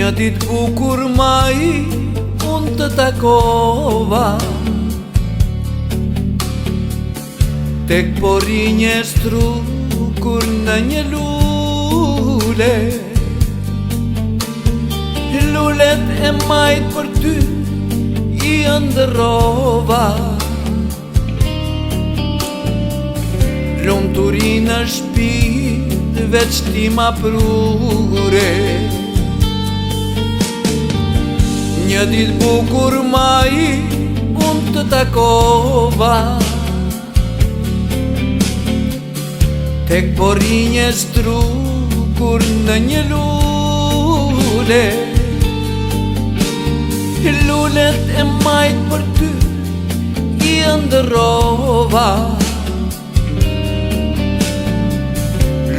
Një ditë bukur maj unë të takova, tek pori një strukur në një lule. Lulet e majt për ty i ndërrova, lumturi në shpirt veç ti ma prure. Një ditë bukur maj unë të takova, tek pori një strukur në një lule. Lulet e majt për ty i ndërrova,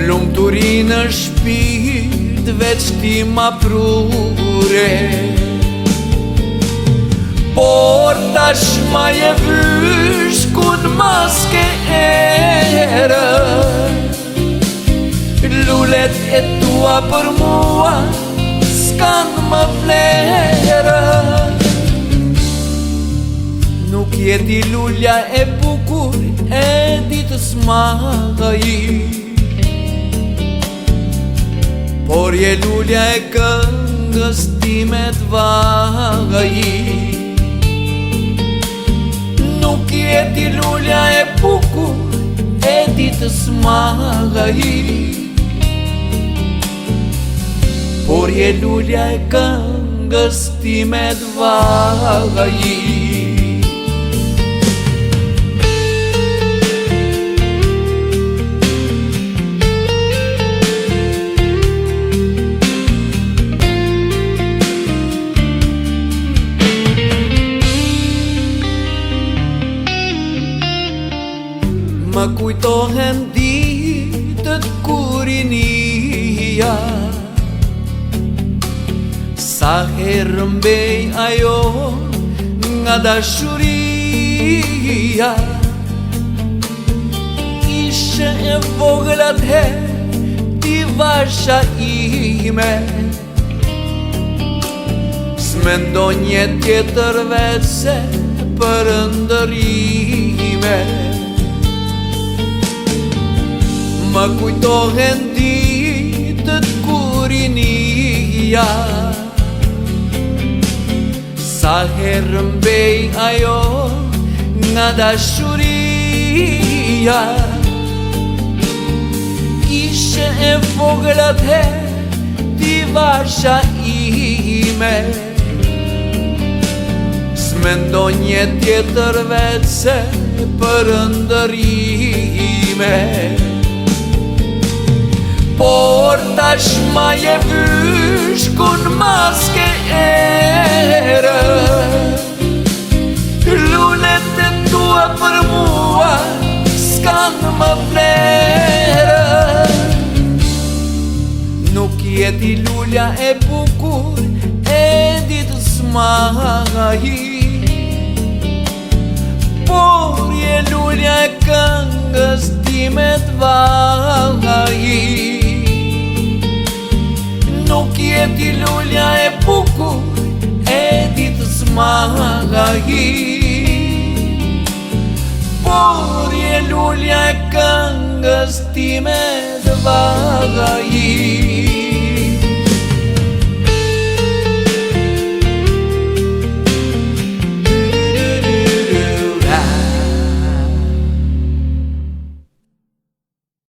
lumturi në shpirt veç ti ma prure. Por tash ma je vysh kun maske erë, lulet e tua për mua s'kan më vlerë. Nuk jeti lulja e bukur e ditës maj, por je lulja e këngës time t'vaj. Nuk jeti lulja e bukur e ditës maj, por je lulja e këngës time t'vaj. Më kujtohen ditët kur inia, sa herë mbej ajo nga dashuria. Ishe e vogël atëherë ti vasha ime, s'mendo një tjetër veç se për ndërime. Më kujtohen ditët kur inia, sa herë mbej ajo nga dashuria. Ishe e vogël atëherë ti vasha ime, s'mendo një tjetër veç se për ndërime. Por tash ma je vysh kun maske erë, lulet e tua për mua s'kan më vlerë. Nuk jeti lulja e bukur e ditës maj, por je lulja e këngës time t'vaj. Nuk jeti lulja e bukur e ditës maj, por je lulja e këngës time t'vaj.